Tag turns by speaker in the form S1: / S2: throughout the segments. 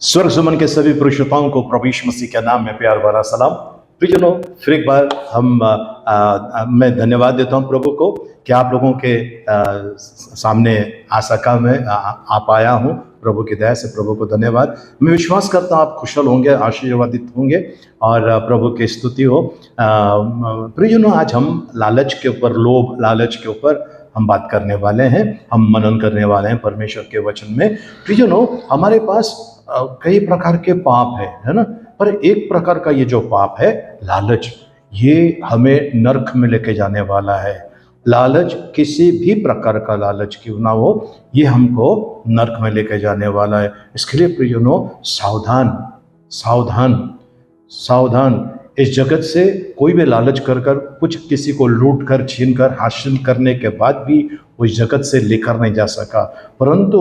S1: स्वर्ग सुमन के सभी पुरुषोत्ताओं को प्रभु यीशु मसीह के नाम में प्यार भरा सलाम। प्रियजनों, फिर एक बार मैं धन्यवाद देता हूं प्रभु को कि आप लोगों के सामने आ सका, मैं आ पाया हूं। प्रभु की दया से प्रभु को धन्यवाद। मैं विश्वास करता हूं आप कुशल होंगे, आशीर्वादित होंगे और प्रभु की स्तुति हो। प्रियजनों, आज हम लालच के ऊपर, लोभ लालच के ऊपर हम बात करने वाले हैं, हम मनन करने वाले हैं परमेश्वर के वचन में। प्रियजनों, हमारे पास कई प्रकार के पाप है ना, पर एक प्रकार का ये जो पाप है लालच, ये हमें नरक में लेके जाने वाला है। लालच, किसी भी प्रकार का लालच क्यों ना हो, ये हमको नरक में लेके जाने वाला है। इसके लिए प्रियजनों, सावधान सावधान सावधान। इस जगत से कोई भी लालच कर कर कुछ किसी को लूट कर छीन कर हासिल करने के बाद भी उस जगत से लेकर नहीं जा सका। परंतु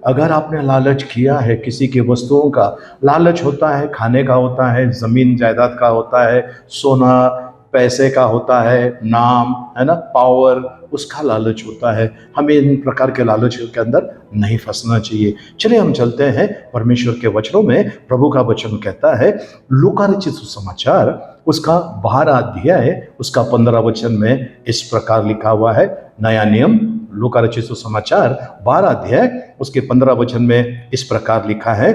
S1: अगर आपने लालच किया है, किसी की वस्तुओं का लालच होता है, खाने का होता है, जमीन जायदाद का होता है, सोना पैसे का होता है, नाम है ना, पावर, उसका लालच होता है। हमें इन प्रकार के लालच के अंदर नहीं फंसना चाहिए। चलिए हम चलते हैं परमेश्वर के वचनों में। प्रभु का वचन कहता है, लूका रचित सुसमाचार उसका 12 अध्याय उसका 15 वचन में इस प्रकार लिखा हुआ है। नया नियम लूका रचित सुसमाचार 12 अध्याय उसके 15 वचन में इस प्रकार लिखा है,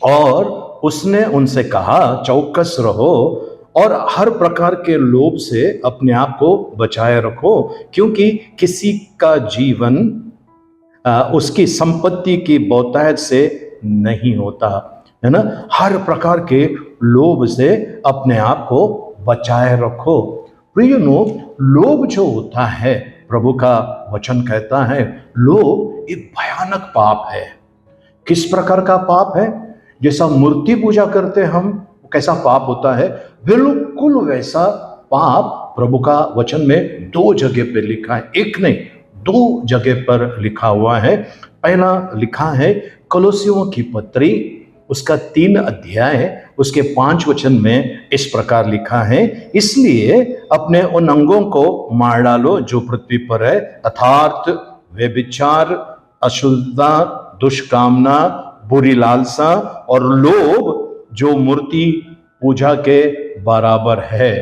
S1: और उसने उनसे कहा, चौकस रहो और हर प्रकार के लोभ से अपने आप को बचाए रखो, क्योंकि किसी का जीवन उसकी संपत्ति की बहुतायत से नहीं होता, है ना। हर प्रकार के लोभ से अपने आप को बचाए रखो। प्रियजनों, लोभ जो होता है, प्रभु का वचन कहता है, लोभ एक भयानक पाप है। किस प्रकार का पाप है? जैसा मूर्ति पूजा करते हम, कैसा पाप होता है, बिल्कुल वैसा पाप प्रभु का वचन में 2 जगह पे लिखा है। एक नहीं, 2 जगह पर लिखा हुआ है। पहला लिखा है कलोसियों की पत्री उसका 3 अध्याय उसके 5 वचन में इस प्रकार लिखा है, इसलिए अपने उन अंगों को मार डालो जो पृथ्वी पर है, अर्थात व्यभिचार, अशुद्धता, दुष्कामना, बुरी लालसा और लोभ, जो मूर्ति पूजा के बराबर है।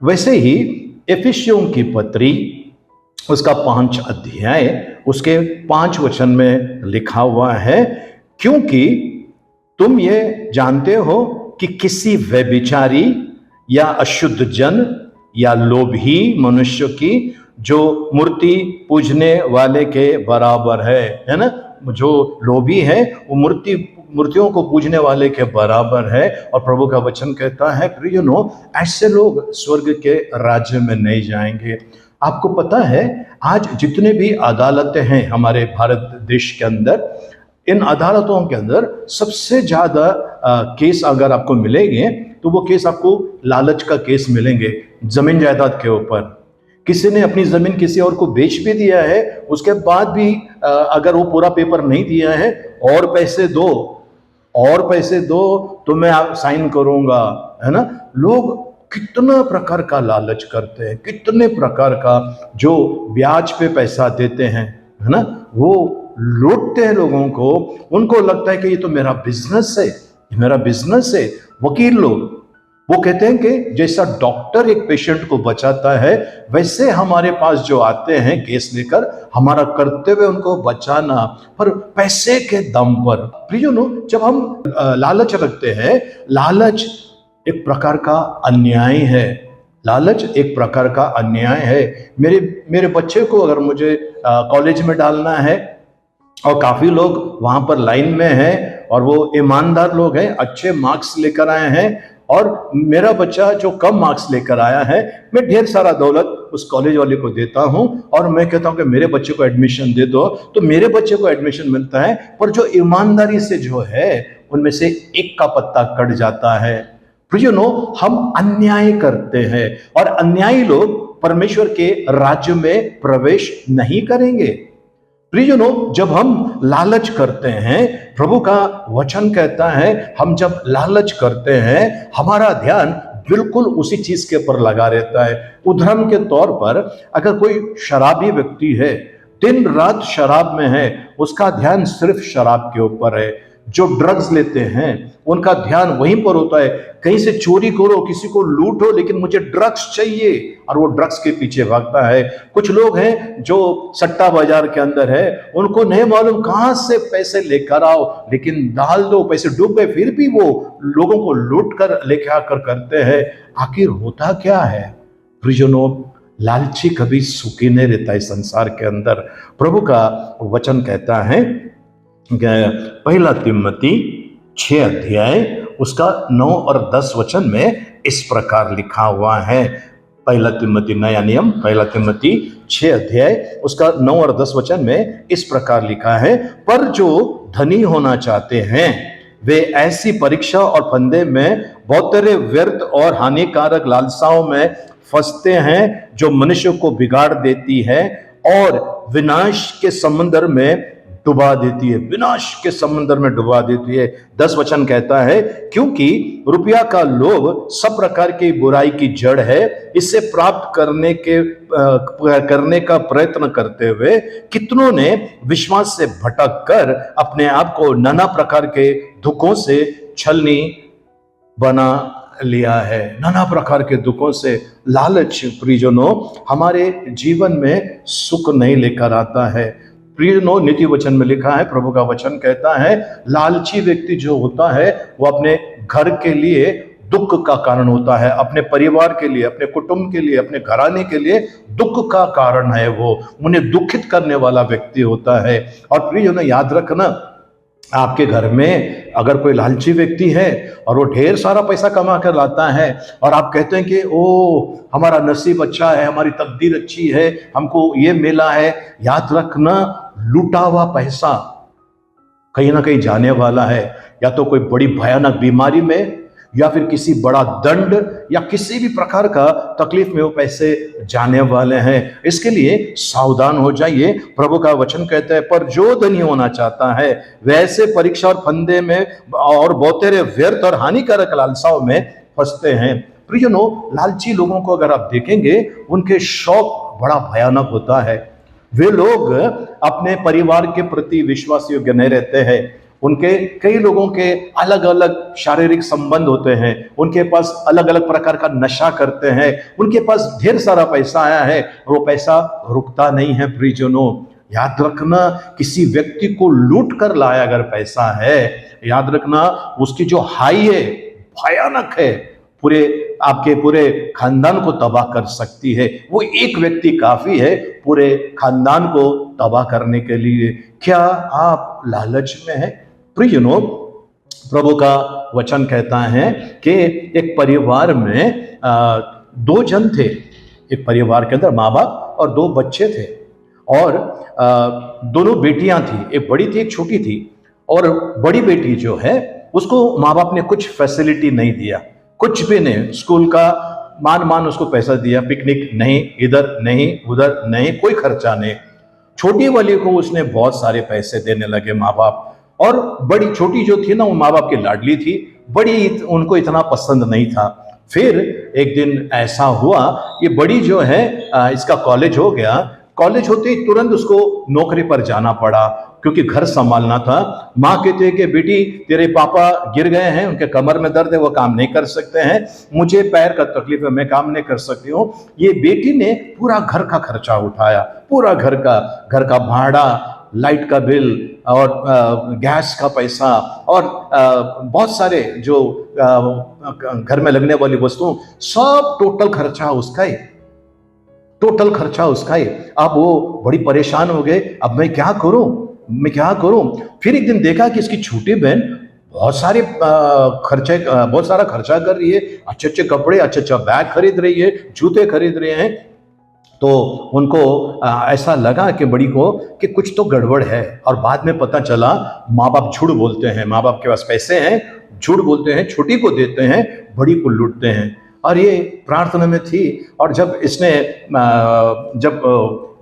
S1: वैसे ही एफिसियों की पत्री उसका 5 अध्याय उसके 5 वचन में लिखा हुआ है, क्योंकि तुम ये जानते हो कि किसी व्यभिचारी या अशुद्ध जन या लोभी मनुष्य की जो मूर्ति पूजने वाले के बराबर है ना। जो लोभी है वो मूर्तियों को पूजने वाले के बराबर है। और प्रभु का वचन कहता है, प्रियजनों, ऐसे लोग स्वर्ग के राज्य में नहीं जाएंगे। आपको पता है, आज जितने भी अदालतें हैं हमारे भारत देश के अंदर, इन अदालतों के अंदर सबसे ज्यादा केस अगर आपको मिलेंगे तो वो केस आपको लालच का केस मिलेंगे। जमीन जायदाद के ऊपर किसी ने अपनी जमीन किसी और को बेच भी दिया है, उसके बाद भी अगर वो पूरा पेपर नहीं दिया है, और पैसे दो तो मैं साइन करूंगा, है ना। लोग कितना प्रकार का लालच करते हैं, कितने प्रकार का जो ब्याज पे पैसा देते हैं, है ना, वो लूटते हैं लोगों को। उनको लगता है कि ये तो मेरा बिजनेस है, मेरा बिजनेस है। वकील लोग वो कहते हैं कि जैसा डॉक्टर एक पेशेंट को बचाता है, वैसे हमारे पास जो आते हैं केस लेकर, हमारा कर्तव्य उनको बचाना, पर पैसे के दम पर। प्रियजनों, जब हम लालच रखते हैं, लालच एक प्रकार का अन्याय है। लालच एक प्रकार का अन्याय है। मेरे बच्चे को अगर मुझे कॉलेज में डालना है और काफी लोग वहां पर लाइन में हैं और वो ईमानदार लोग हैं, अच्छे मार्क्स लेकर आए हैं, और मेरा बच्चा जो कम मार्क्स लेकर आया है, मैं ढेर सारा दौलत उस कॉलेज वाले को देता हूं और मैं कहता हूं कि मेरे बच्चे को एडमिशन दे दो, तो मेरे बच्चे को एडमिशन मिलता है। पर जो ईमानदारी से जो है, उनमें से एक का पत्ता कट जाता है। प्रियजनों, हम अन्याय करते हैं और अन्यायी लोग परमेश्वर के राज्य में प्रवेश नहीं करेंगे। प्रियजनों, जब हम लालच करते हैं, प्रभु का वचन कहता है, हम जब लालच करते हैं, हमारा ध्यान बिल्कुल उसी चीज के ऊपर लगा रहता है। उदाहरण के तौर पर, अगर कोई शराबी व्यक्ति है, दिन रात शराब में है, उसका ध्यान सिर्फ शराब के ऊपर है। जो ड्रग्स लेते हैं उनका ध्यान वहीं पर होता है, कहीं से चोरी करो, किसी को लूटो, लेकिन मुझे ड्रग्स चाहिए, और वो ड्रग्स के पीछे भागता है। कुछ लोग हैं जो सट्टा बाजार के अंदर है, उनको नहीं मालूम कहां से पैसे लेकर आओ, लेकिन डाल दो, पैसे डूब गए, फिर भी वो लोगों को लूट कर लेके आकर करते हैं। आखिर होता क्या है प्रियजनों? लालची कभी सुखी नहीं रहता है संसार के अंदर। प्रभु का वचन कहता है, पहला तिम्मती 6 अध्याय उसका 9 और 10 वचन में इस प्रकार लिखा हुआ है। पहला तिम्मती, नया नियम, पहला तिम्मती 6 अध्याय उसका 9 और 10 वचन में इस प्रकार लिखा है, पर जो धनी होना चाहते हैं वे ऐसी परीक्षा और फंदे में बहुत तरह व्यर्थ और हानिकारक लालसाओं में फंसते हैं जो मनुष्य को बिगाड़ देती है और विनाश के समुद्र में डुबा देती है, विनाश के समुद्र में डुबा देती है। 10 वचन कहता है, क्योंकि रुपया का लोभ सब प्रकार की बुराई की जड़ है, इससे प्राप्त करने का प्रयत्न करते हुए कितनों ने विश्वास से भटक कर अपने आप को नाना प्रकार के दुखों से छलनी बना लिया है। नाना प्रकार के दुखों से लालच प्रियजनों हमारे जीवन में सुख नहीं लेकर आता है। प्रियजनों, नीति वचन में लिखा है, प्रभु का वचन कहता है, लालची व्यक्ति जो होता है वो अपने घर के लिए दुख का कारण होता है, अपने परिवार के लिए, अपने कुटुंब के लिए, अपने घराने के लिए दुख का कारण है, वो उन्हें दुखित करने वाला व्यक्ति होता है। और प्रियजनों याद रखना, आपके घर में अगर कोई लालची व्यक्ति है और वो ढेर सारा पैसा कमा कर लाता है और आप कहते हैं कि ओ हमारा नसीब अच्छा है, हमारी तकदीर अच्छी है, हमको ये मिला है, याद रखना लूटा हुआ पैसा कहीं ना कहीं जाने वाला है, या तो कोई बड़ी भयानक बीमारी में, या फिर किसी बड़ा दंड, या किसी भी प्रकार का तकलीफ में वो पैसे जाने वाले हैं। इसके लिए सावधान हो जाइए। प्रभु का वचन कहता है, पर जो धनी होना चाहता है वैसे परीक्षा और फंदे में और बहुतेरे व्यर्थ और हानिकारक लालसाओं में फंसते हैं। प्रियजनों, लालची लोगों को अगर आप देखेंगे, उनके शौक बड़ा भयानक होता है। वे लोग अपने परिवार के प्रति विश्वास योग्य नहीं रहते हैं। उनके कई लोगों के अलग अलग शारीरिक संबंध होते हैं, उनके पास अलग अलग प्रकार का नशा करते हैं, उनके पास ढेर सारा पैसा आया है और वो पैसा रुकता नहीं है। प्रियजनों याद रखना, किसी व्यक्ति को लूट कर लाया अगर पैसा है, याद रखना उसकी जो हाई है भयानक है, आपके पूरे खानदान को तबाह कर सकती है। वो एक व्यक्ति काफी है पूरे खानदान को तबाह करने के लिए। क्या आप लालच में हैं? प्रियजनों, प्रभु का वचन कहता है कि एक परिवार में 2 जन थे। एक परिवार के अंदर माँ बाप और 2 बच्चे थे, और दोनों बेटियां थी, एक बड़ी थी एक छोटी थी। और बड़ी बेटी जो है उसको माँ बाप ने कुछ फैसिलिटी नहीं दिया, कुछ भी नहीं, स्कूल का मान उसको पैसा दिया, पिकनिक नहीं, इधर नहीं उधर नहीं, कोई खर्चा नहीं। छोटी वाली को उसने बहुत सारे पैसे देने लगे माँ बाप, और बड़ी छोटी जो थी ना वो माँ बाप की लाडली थी, बड़ी उनको इतना पसंद नहीं था। फिर एक दिन ऐसा हुआ, ये बड़ी जो है इसका कॉलेज हो गया, कॉलेज होते ही तुरंत उसको नौकरी पर जाना पड़ा क्योंकि घर संभालना था। माँ कहते हैं कि बेटी तेरे पापा गिर गए हैं, उनके कमर में दर्द है, वो काम नहीं कर सकते हैं, मुझे पैर का तकलीफ है, मैं काम नहीं कर सकती हूँ। ये बेटी ने पूरा घर का खर्चा उठाया, पूरा घर का भाड़ा, लाइट का बिल और गैस का पैसा और बहुत सारे जो घर में लगने वाली वस्तुओं, सब टोटल खर्चा उसका ही, टोटल खर्चा उसका ही। अब वो बड़ी परेशान हो गए, अब मैं क्या करूं। फिर एक दिन देखा कि इसकी छोटी बहन बहुत सारा खर्चा कर रही है, अच्छे अच्छे कपड़े, अच्छा बैग खरीद रही है, जूते खरीद रहे हैं। तो उनको ऐसा लगा कि बड़ी को कि कुछ तो गड़बड़ है, और बाद में पता चला माँ बाप झूठ बोलते हैं, माँ बाप के पास पैसे हैं, झूठ बोलते हैं, छोटी को देते हैं, बड़ी को लूटते हैं। और ये प्रार्थना में थी, और जब इसने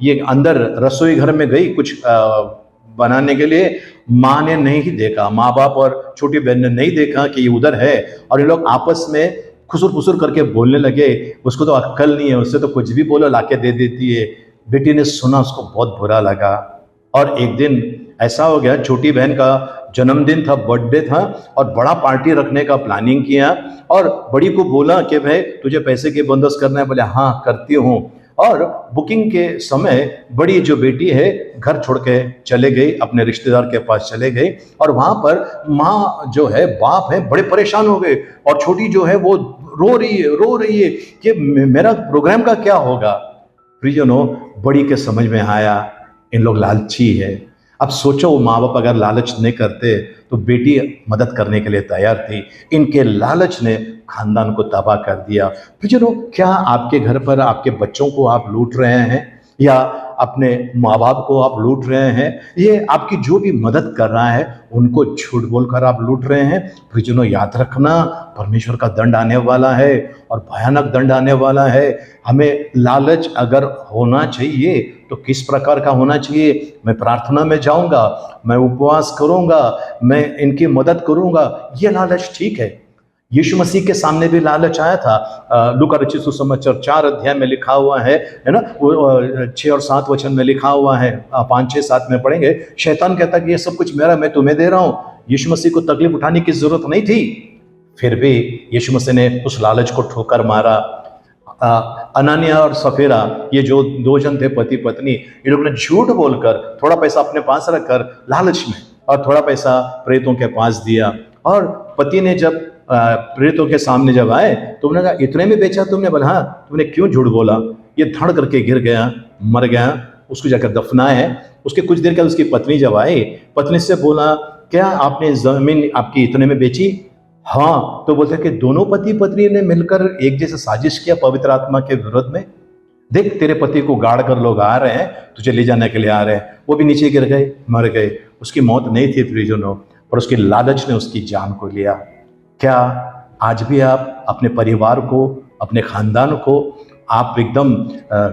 S1: ये अंदर रसोई घर में गई कुछ बनाने के लिए, माँ ने नहीं देखा, माँ बाप और छोटी बहन ने नहीं देखा कि ये उधर है, और ये लोग आपस में खुसुर फुसुर करके बोलने लगे। उसको तो अक्ल नहीं है, उससे तो कुछ भी बोलो लाके दे देती है। बेटी ने सुना, उसको बहुत बुरा लगा, और एक दिन ऐसा हो गया, छोटी बहन का जन्मदिन था, बर्थडे था, और बड़ा पार्टी रखने का प्लानिंग किया, और बड़ी को बोला कि भाई तुझे पैसे के बंदोबस्त करना है, बोले हाँ करती हूँ। और बुकिंग के समय बड़ी जो बेटी है घर छोड़ के चले गई, अपने रिश्तेदार के पास चले गई, और वहां पर माँ जो है, बाप है, बड़े परेशान हो गए, और छोटी जो है वो रो रही है कि मेरा प्रोग्राम का क्या होगा। प्रियजनों, बड़ी के समझ में आया इन लोग लालची है। अब सोचो, वो माँ बाप अगर लालच नहीं करते तो बेटी मदद करने के लिए तैयार थी। इनके लालच ने खानदान को तबाह कर दिया। प्रियजनों, क्या आपके घर पर आपके बच्चों को आप लूट रहे हैं, या अपने माँ बाप को आप लूट रहे हैं? ये आपकी जो भी मदद कर रहा है उनको झूठ बोलकर आप लूट रहे हैं। प्रियजनों, याद रखना, परमेश्वर का दंड आने वाला है, और भयानक दंड आने वाला है। हमें लालच अगर होना चाहिए तो किस प्रकार का होना चाहिए? मैं प्रार्थना में जाऊंगा, मैं उपवास करूंगा, मैं इनकी मदद करूंगा, ये लालच ठीक है। यीशु मसीह के सामने भी लालच आया था। लूका रचित सुसमाचार 4 अध्याय में लिखा हुआ है ना, वो 6 और 7 वचन में लिखा हुआ है, 5, 6, 7 में पढ़ेंगे। शैतान कहता कि ये सब कुछ मेरा, मैं तुम्हें दे रहा हूं। यीशु मसीह को तकलीफ उठाने की जरूरत नहीं थी, फिर भी यीशु मसीह ने उस लालच को ठोकर मारा। अनानिया और सफेरा, ये जो 2 जन थे पति पत्नी, इन लोगों ने झूठ बोलकर थोड़ा पैसा अपने पास रखकर लालच में, और थोड़ा पैसा प्रेतों के पास दिया। और पति ने जब प्रेतों के सामने जब आए तो उन्होंने कहा इतने में बेचा तुमने? बोला हाँ। तुमने क्यों झूठ बोला? ये धड़ करके गिर गया, मर गया। उसको जाकर दफनाए। उसके कुछ देर बाद उसकी पत्नी जब आई, पत्नी से बोला क्या आपने जमीन आपकी इतने में बेची? हाँ। तो बोलते कि दोनों पति पत्नी ने मिलकर एक जैसे साजिश किया पवित्र आत्मा के विरोध में। देख, तेरे पति को गाड़ कर लोग आ रहे हैं, तुझे ले जाने के लिए आ रहे हैं। वो भी नीचे गिर गए, मर गए। उसकी मौत नहीं थी प्रियजनों, पर उसकी लालच ने उसकी जान को लिया। क्या आज भी आप अपने परिवार को, अपने खानदान को आप एकदम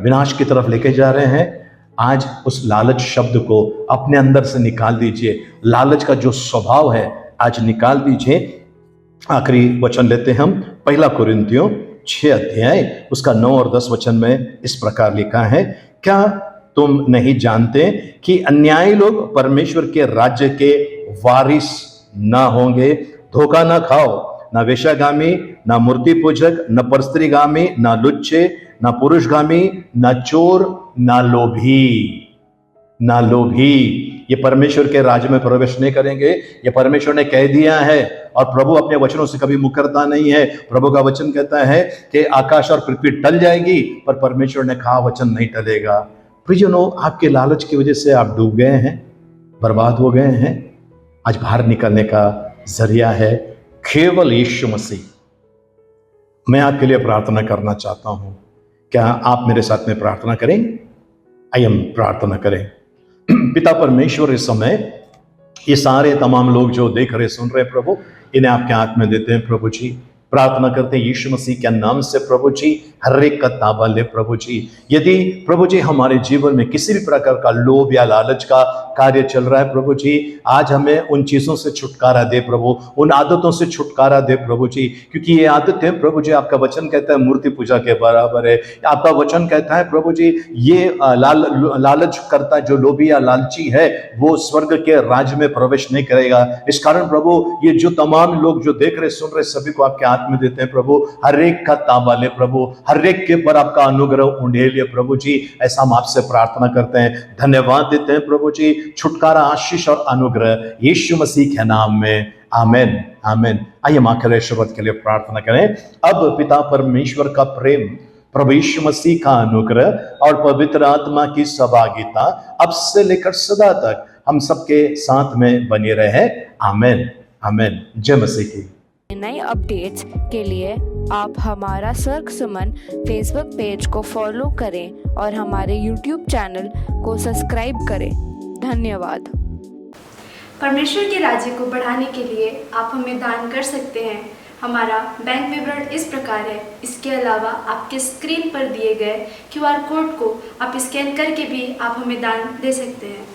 S1: विनाश की तरफ लेके जा रहे हैं? आज उस लालच शब्द को अपने अंदर से निकाल दीजिए। लालच का जो स्वभाव है आज निकाल दीजिए। आखिरी वचन लेते हम, 1 कुरिन्थियों 6 अध्याय उसका 9 और 10 वचन में इस प्रकार लिखा है, क्या तुम नहीं जानते कि अन्यायी लोग परमेश्वर के राज्य के वारिस ना होंगे? धोखा ना खाओ, ना वेश्यागामी, ना मूर्ति पूजक, न परस्त्रीगामी, ना लुच्चे, ना पुरुषगामी, ना चोर, ना लोभी ये परमेश्वर के राज्य में प्रवेश नहीं करेंगे। ये परमेश्वर ने कह दिया है, और प्रभु अपने वचनों से कभी मुकरता नहीं है। प्रभु का वचन कहता है कि आकाश और पृथ्वी टल जाएगी, पर परमेश्वर ने कहा वचन नहीं टलेगा। प्रियजनों, आपके लालच की वजह से आप डूब गए हैं, बर्बाद हो गए हैं। आज बाहर निकलने का जरिया है केवल यीशु मसीह। मैं आपके लिए प्रार्थना करना चाहता हूं, क्या आप मेरे साथ में प्रार्थना करें? आइए हम प्रार्थना करें। पिता परमेश्वर, इस समय ये सारे तमाम लोग जो देख रहे सुन रहे प्रभु, इन्हें आपके हाथ में देते हैं प्रभु जी। प्रार्थना करते हैं यीशु मसीह के नाम से प्रभु जी, हर एक का ताबा ले प्रभु जी। यदि प्रभु जी हमारे जीवन में किसी भी प्रकार का लोभ या लालच का कार्य चल रहा है प्रभु जी, आज हमें उन चीजों से छुटकारा दे प्रभु, उन आदतों से छुटकारा दे प्रभु जी। क्योंकि ये आदतें प्रभु जी, आपका वचन कहता है मूर्ति पूजा के बराबर है। आपका वचन कहता है प्रभु जी, ये लालच करता जो लोभी या लालची है वो स्वर्ग के राज्य में प्रवेश नहीं करेगा। इस कारण प्रभु, ये जो तमाम लोग जो देख रहे सुन रहे सभी को आपके हाथ में देते हैं प्रभु। हर एक का ताबा ले प्रभु, हर एक के पर आपका अनुग्रह उंडेलिए प्रभु जी। ऐसा हम आपसे प्रार्थना करते हैं, धन्यवाद देते हैं प्रभु जी। छुटकारा, आशीष और अनुग्रह यीशु मसीह के नाम में, आमेन आमेन। आइए मां के शब्द के लिए प्रार्थना करें। अब पिता परमेश्वर का प्रेम, प्रभु यीशु मसीह का अनुग्रह और पवित्र आत्मा की सहभागिता अब से लेकर सदा तक हम सबके साथ में बनी रहे। आमेन आमेन। जय मसीह की।
S2: नए अपडेट्स के लिए आप हमारा सर्ग सुमन फेसबुक पेज को फॉलो करें और हमारे यूट्यूब चैनल को सब्सक्राइब करें। धन्यवाद।
S3: परमेश्वर के राज्य को बढ़ाने के लिए आप हमें दान कर सकते हैं। हमारा बैंक विवरण इस प्रकार है। इसके अलावा आपके स्क्रीन पर दिए गए QR कोड को आप स्कैन करके भी आप हमें दान दे सकते हैं।